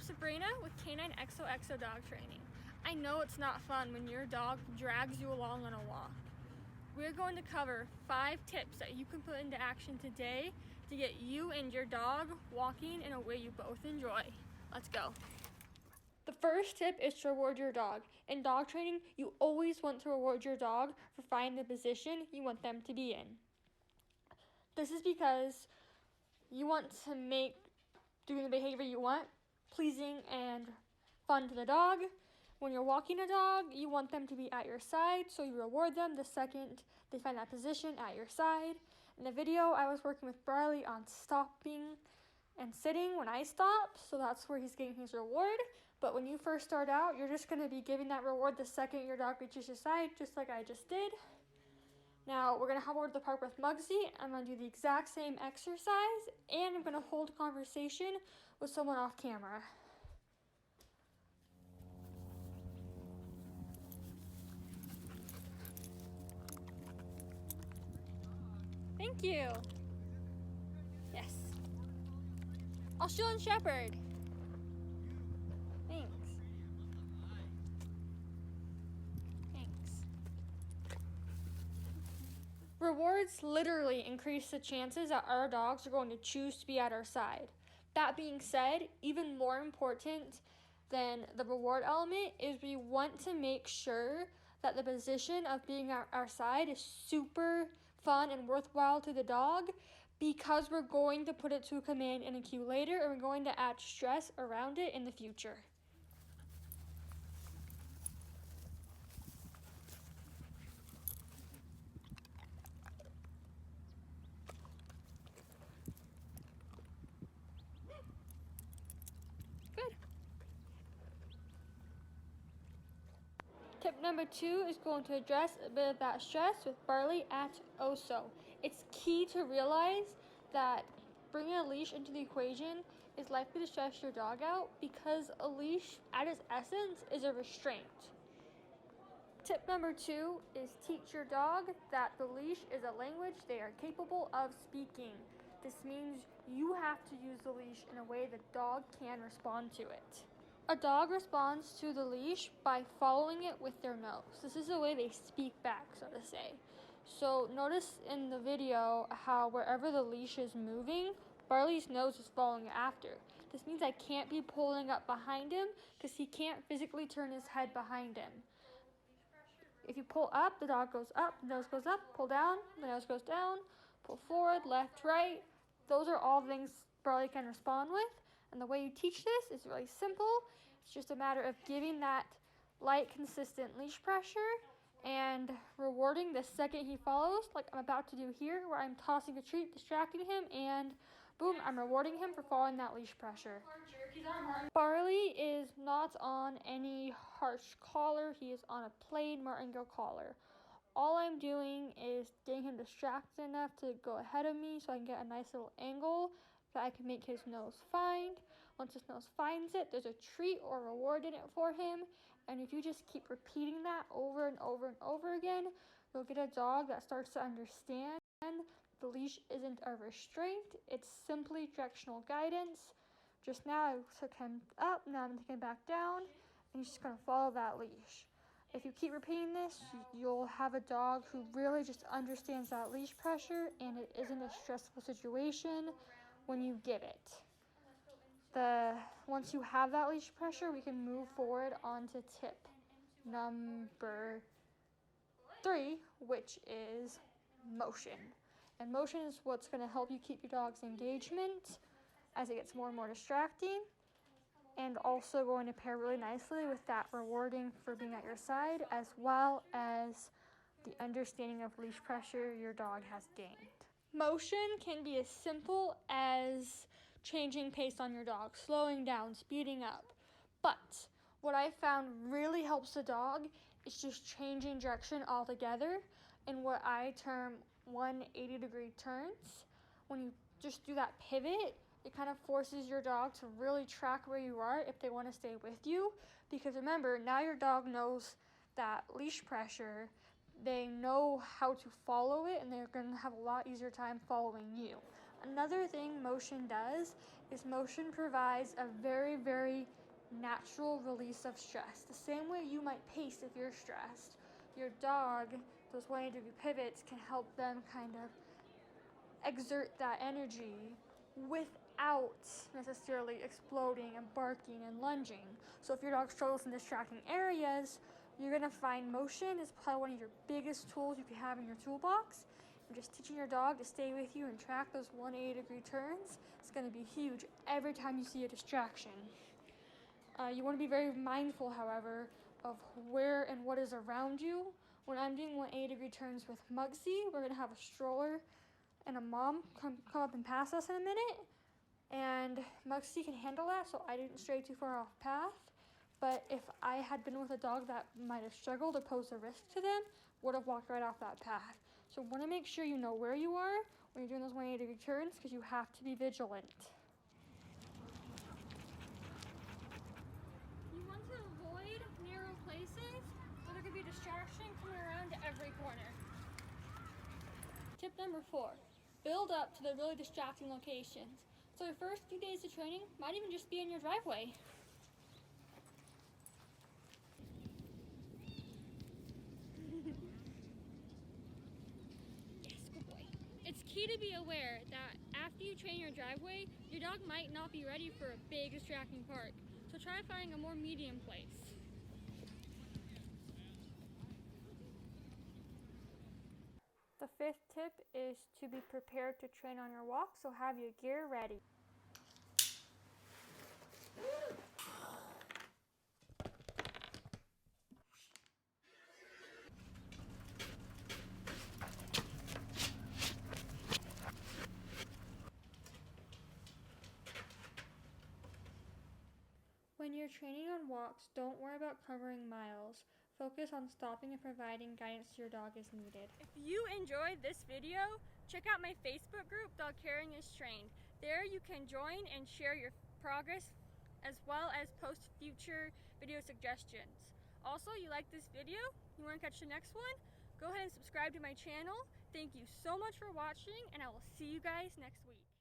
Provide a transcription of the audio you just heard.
Sabrina with Canine XOXO Dog Training. I know it's not fun when your dog drags you along on a walk. We're going to cover 5 tips that you can put into action today to get you and your dog walking in a way you both enjoy. Let's go. The first tip is to reward your dog. In dog training, you always want to reward your dog for finding the position you want them to be in. This is because you want to make doing the behavior you want pleasing and fun to the dog. When you're walking a dog, you want them to be at your side, so you reward them the second they find that position at your side. In the video, I was working with Barley on stopping and sitting when I stop, so that's where he's getting his reward. But when you first start out, you're just going to be giving that reward the second your dog reaches your side, just like I just did. Now, we're going to hop over to the park with Muggsy. I'm going to do the exact same exercise, and I'm going to hold a conversation with someone off camera. Thank you. Yes. Australian Shepherd. Thanks. Rewards literally increase the chances that our dogs are going to choose to be at our side. That being said, even more important than the reward element is we want to make sure that the position of being at our side is super fun and worthwhile to the dog, because we're going to put it to a command and a cue later, and we're going to add stress around it in the future. Good. Tip number 2 is going to address a bit of that stress with Barley at Oso. It's key to realize that bringing a leash into the equation is likely to stress your dog out, because a leash at its essence is a restraint. Tip number 2 is teach your dog that the leash is a language they are capable of speaking. This means you have to use the leash in a way the dog can respond to it. A dog responds to the leash by following it with their nose. This is the way they speak back, so to say. So notice in the video how wherever the leash is moving, Barley's nose is following after. This means I can't be pulling up behind him because he can't physically turn his head behind him. If you pull up, the dog goes up, the nose goes up, pull down, the nose goes down, pull forward, left, right. Those are all things Barley can respond with. And the way you teach this is really simple. It's just a matter of giving that light, consistent leash pressure and rewarding the second he follows, like I'm about to do here, where I'm tossing a treat, distracting him, and boom, I'm rewarding him for following that leash pressure. Barley is not on any harsh collar. He is on a plain martingale collar. All I'm doing is getting him distracted enough to go ahead of me so I can get a nice little angle that I can make his nose find. Once his nose finds it, there's a treat or reward in it for him. And if you just keep repeating that over and over and over again, you'll get a dog that starts to understand the leash isn't a restraint, it's simply directional guidance. Just now I took him up, now I'm taking him back down, and he's just going to follow that leash. If you keep repeating this, you'll have a dog who really just understands that leash pressure, and it isn't a stressful situation when you give it. Once you have that leash pressure, we can move forward on to tip number 3, which is motion. And motion is what's going to help you keep your dog's engagement as it gets more and more distracting, and also going to pair really nicely with that rewarding for being at your side, as well as the understanding of leash pressure your dog has gained. Motion can be as simple as changing pace on your dog, slowing down, speeding up. But what I found really helps the dog is just changing direction altogether in what I term 180-degree turns. When you just do that pivot, it kind of forces your dog to really track where you are if they want to stay with you. Because remember, now your dog knows that leash pressure, they know how to follow it, and they're going to have a lot easier time following you. Another thing motion does is motion provides a very, very natural release of stress. The same way you might pace if you're stressed. Your dog, those 180-degree pivots can help them kind of exert that energy without necessarily exploding and barking and lunging. So if your dog struggles in distracting areas, you're gonna find motion is probably one of your biggest tools you can have in your toolbox. And just teaching your dog to stay with you and track those 180-degree turns is gonna be huge every time you see a distraction. You wanna be very mindful, however, of where and what is around you. When I'm doing 180-degree turns with Mugsy, we're gonna have a stroller and a mom come up and pass us in a minute, and Mugsy can handle that, so I didn't stray too far off path. But if I had been with a dog that might have struggled or posed a risk to them, would have walked right off that path. So want to make sure you know where you are when you're doing those 180-degree turns, because you have to be vigilant. You want to avoid narrow places, so there could be a distraction coming around to every corner. Tip number 4. Build up to the really distracting locations. So your first few days of training might even just be in your driveway. Yes, good boy. It's key to be aware that after you train your driveway, your dog might not be ready for a big distracting park. So try finding a more medium place. The 5th tip is to be prepared to train on your walk, so have your gear ready. When you're training on walks, don't worry about covering miles. Focus on stopping and providing guidance to your dog as needed. If you enjoyed this video, check out my Facebook group, Dog Caring is Trained. There you can join and share your progress as well as post future video suggestions. Also, you like this video, you want to catch the next one, go ahead and subscribe to my channel. Thank you so much for watching, and I will see you guys next week.